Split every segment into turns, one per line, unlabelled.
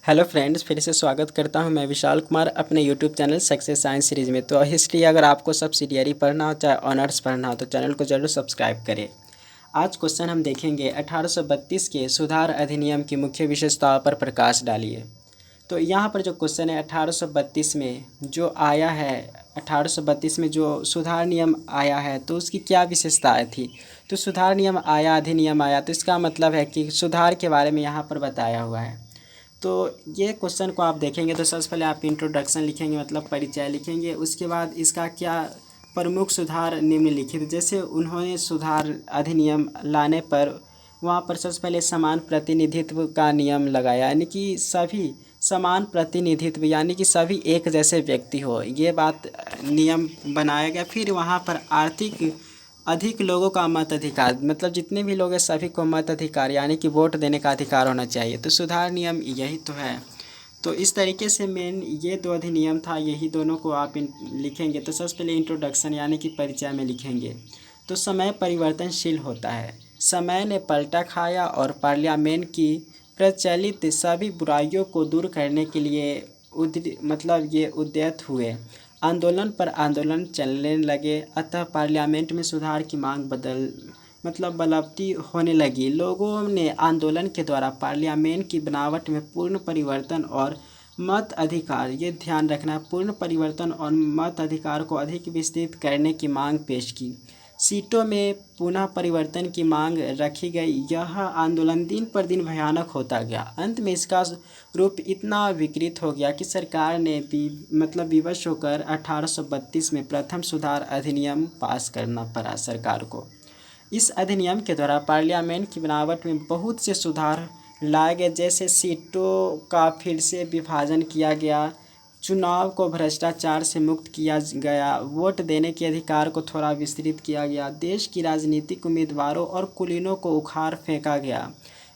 Hello friends, फिर से स्वागत करता हूं मैं विशाल कुमार अपने YouTube channel success science series में। तो हिस्ट्री अगर आपको सब्सिडियरी पढ़ना हो चाहे ऑनर्स पढ़ना हो तो चैनल को जरूर सब्सक्राइब करें। आज क्वेश्चन हम देखेंगे 1832 के सुधार अधिनियम की मुख्य विशेषताओं पर प्रकाश डालिए। तो यहाँ पर जो क्वेश्चन है 1832 में जो आया है, 1832 में जो सुधार नियम आया है तो उसकी क्या विशेषताएँ थी। तो सुधार नियम आया, अधिनियम आया, तो इसका मतलब है कि सुधार के बारे में यहाँ पर बताया हुआ है। तो ये क्वेश्चन को आप देखेंगे तो सबसे पहले आप इंट्रोडक्शन लिखेंगे, मतलब परिचय लिखेंगे। उसके बाद इसका क्या प्रमुख सुधार निम्नलिखित, जैसे उन्होंने सुधार अधिनियम लाने पर वहाँ पर सबसे पहले समान प्रतिनिधित्व का नियम लगाया, यानी कि सभी समान प्रतिनिधित्व, यानी कि सभी एक जैसे व्यक्ति हो, ये बात नियम बनाया गया। फिर वहाँ पर आर्थिक अधिक लोगों का मत अधिकार, मतलब जितने भी लोग हैं सभी को मत अधिकार यानी कि वोट देने का अधिकार होना चाहिए। तो सुधार नियम यही तो है। तो इस तरीके से मेन ये दो अधिनियम था, यही दोनों को आप लिखेंगे। तो सबसे पहले इंट्रोडक्शन यानी कि परिचय में लिखेंगे। तो समय परिवर्तनशील होता है, समय ने पलटा खाया और पार्लियामेंट की प्रचलित सभी बुराइयों को दूर करने के लिए मतलब ये उद्यत हुए। आंदोलन पर आंदोलन चलने लगे, अतः पार्लियामेंट में सुधार की मांग बलवती होने लगी। लोगों ने आंदोलन के द्वारा पार्लियामेंट की बनावट में पूर्ण परिवर्तन और मत अधिकार, ये ध्यान रखना, पूर्ण परिवर्तन और मत अधिकार को अधिक विस्तृत करने की मांग पेश की। सीटों में पुनः परिवर्तन की मांग रखी गई। यह आंदोलन दिन पर दिन भयानक होता गया। अंत में इसका रूप इतना विकृत हो गया कि सरकार ने विवश होकर 1832 में प्रथम सुधार अधिनियम पास करना पड़ा सरकार को। इस अधिनियम के द्वारा पार्लियामेंट की बनावट में बहुत से सुधार लाए गए, जैसे सीटों का फिर से विभाजन किया गया, चुनाव को भ्रष्टाचार से मुक्त किया गया, वोट देने के अधिकार को थोड़ा विस्तृत किया गया, देश की राजनीतिक उम्मीदवारों और कुलीनों को उखाड़ फेंका गया।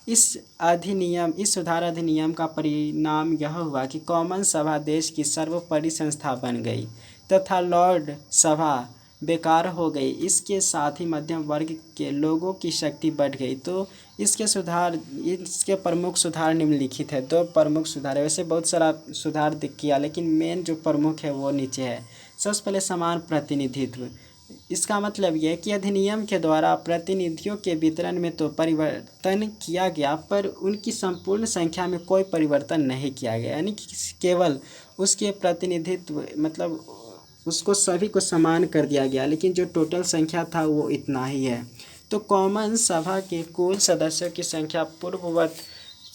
इस सुधार अधिनियम का परिणाम यह हुआ कि कॉमन सभा देश की सर्वोपरि संस्था बन गई तथा लॉर्ड सभा बेकार हो गई। इसके साथ ही मध्यम वर्ग के लोगों की शक्ति बढ़ गई। तो इसके प्रमुख सुधार निम्नलिखित है। दो प्रमुख सुधार है, वैसे बहुत सारा सुधार किया लेकिन मेन जो प्रमुख है वो नीचे है। सबसे पहले समान प्रतिनिधित्व। इसका मतलब यह है कि अधिनियम के द्वारा प्रतिनिधियों के वितरण में तो परिवर्तन किया गया पर उनकी संपूर्ण संख्या में कोई परिवर्तन नहीं किया गया, यानी कि केवल उसके प्रतिनिधित्व उसको सभी को समान कर दिया गया, लेकिन जो टोटल संख्या था वो इतना ही है। तो कॉमन सभा के कुल सदस्यों की संख्या पूर्ववत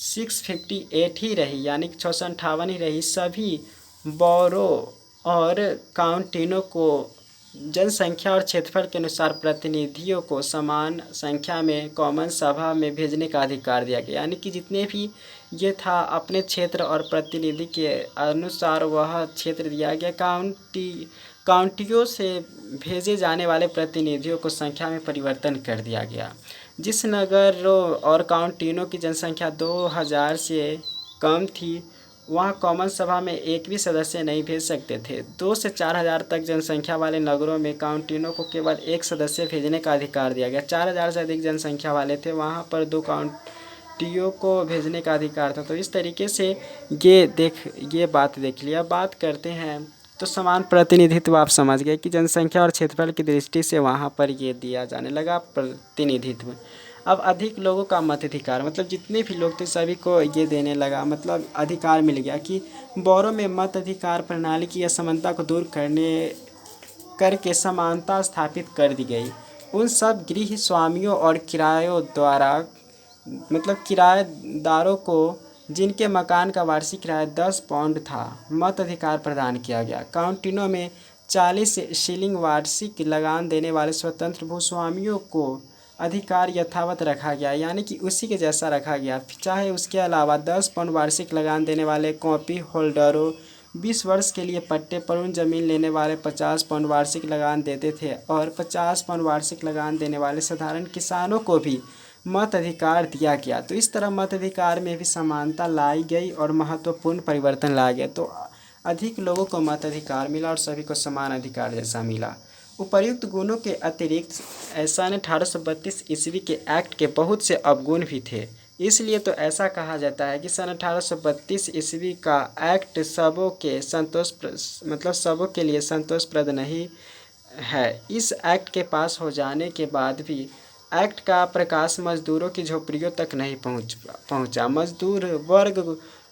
658 ही रही, यानी कि 658 ही रही। सभी बोरो और काउंटिनों को जनसंख्या और क्षेत्रफल के अनुसार प्रतिनिधियों को समान संख्या में कॉमन सभा में भेजने का अधिकार दिया गया, यानी कि जितने भी ये था अपने क्षेत्र और प्रतिनिधि के अनुसार वह क्षेत्र दिया गया। काउंटियों से भेजे जाने वाले प्रतिनिधियों को संख्या में परिवर्तन कर दिया गया। जिस नगरों और काउंटिनों की जनसंख्या 2000 से कम थी वहाँ कॉमन सभा में एक भी सदस्य नहीं भेज सकते थे। 2 से 4000 तक जनसंख्या वाले नगरों में काउंटिनों को केवल एक सदस्य भेजने का अधिकार दिया गया। 4000 से अधिक जनसंख्या वाले थे, वहाँ पर 2 काउंटियों को भेजने का अधिकार था। तो इस तरीके से ये बात देख लिया। बात करते हैं तो समान प्रतिनिधित्व आप समझ गए कि जनसंख्या और क्षेत्रफल की दृष्टि से वहाँ पर ये दिया जाने लगा प्रतिनिधित्व। अब अधिक लोगों का मताधिकार, मतलब जितने भी लोग थे सभी को ये देने लगा, मतलब अधिकार मिल गया कि बोरो में मत अधिकार प्रणाली की असमानता को दूर करके समानता स्थापित कर दी गई। उन सब गृह स्वामियों और किराएदारों को जिनके मकान का वार्षिक किराया 10 पाउंड था मत अधिकार प्रदान किया गया। काउंटिनों में 40 शिलिंग वार्षिक लगान देने वाले स्वतंत्र भूस्वामियों को अधिकार यथावत रखा गया, यानी कि उसी के जैसा रखा गया। चाहे उसके अलावा 10 पाउंड वार्षिक लगान देने वाले कॉपी होल्डरों 20 वर्ष के लिए पट्टे पर उन जमीन लेने वाले 50 पाउंड वार्षिक लगान देते थे और 50 पाउंड वार्षिक लगान देने वाले साधारण किसानों को भी मत अधिकार दिया गया। तो इस तरह मत अधिकार में भी समानता लाई गई और महत्वपूर्ण परिवर्तन लाया गया। तो अधिक लोगों को मत अधिकार मिला और सभी को समान अधिकार जैसा मिला। उपर्युक्त गुणों के अतिरिक्त सन 1832 ईस्वी के एक्ट के बहुत से अवगुण भी थे। इसलिए तो ऐसा कहा जाता है कि सन 1832 ईस्वी का एक्ट सबों के सबों के लिए संतोषप्रद नहीं है। इस एक्ट के पास हो जाने के बाद भी एक्ट का प्रकाश मजदूरों की झोपड़ियों तक नहीं पहुंचा। मजदूर वर्ग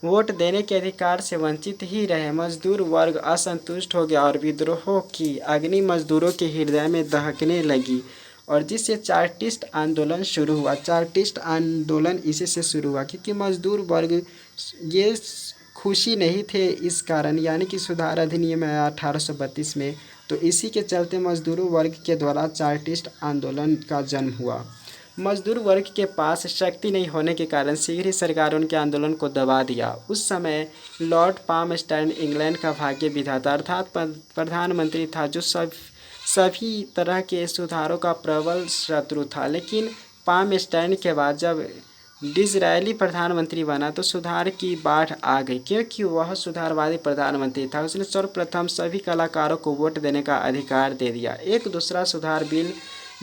वोट देने के अधिकार से वंचित ही रहे। मजदूर वर्ग असंतुष्ट हो गया और विद्रोह की अग्नि मजदूरों के हृदय में दहकने लगी और जिससे चार्टिस्ट आंदोलन शुरू हुआ। चार्टिस्ट आंदोलन इसी से शुरू हुआ क्योंकि मजदूर वर्ग ये खुशी नहीं थे इस कारण, यानी कि सुधार अधिनियम आया 1832 में, तो इसी के चलते मजदूर वर्ग के द्वारा चार्टिस्ट आंदोलन का जन्म हुआ। मजदूर वर्ग के पास शक्ति नहीं होने के कारण शीघ्र ही सरकार उनके आंदोलन को दबा दिया। उस समय लॉर्ड पामस्टर्न इंग्लैंड का भाग्य विधाता अर्थात प्रधानमंत्री था, जो सभी तरह के सुधारों का प्रबल शत्रु था। लेकिन पामस्टर्न के बाद जब डिज़रायली प्रधानमंत्री बना तो सुधार की बाढ़ आ गई, क्योंकि वह सुधारवादी प्रधानमंत्री था। उसने सर्वप्रथम सभी कलाकारों को वोट देने का अधिकार दे दिया। एक दूसरा सुधार बिल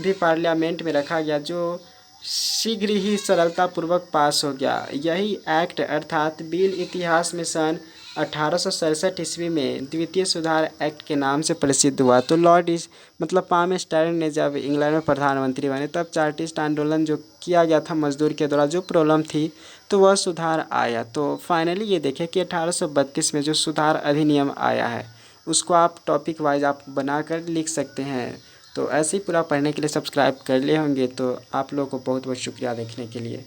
भी पार्लियामेंट में रखा गया, जो शीघ्र ही सरलतापूर्वक पास हो गया। यही एक्ट अर्थात बिल इतिहास में सन 1867 ईस्वी में द्वितीय सुधार एक्ट के नाम से प्रसिद्ध हुआ। तो पामस्टर्न ने जब इंग्लैंड में प्रधानमंत्री बने तब चार्टिस्ट आंदोलन जो किया गया था मजदूर के द्वारा, जो प्रॉब्लम थी, तो वह सुधार आया। तो फाइनली ये देखें कि 1832 में जो सुधार अधिनियम आया है उसको आप टॉपिक वाइज आप बनाकर लिख सकते हैं। तो ऐसे ही पूरा पढ़ने के लिए सब्सक्राइब कर लिए होंगे। तो आप लोगों को बहुत बहुत शुक्रिया देखने के लिए।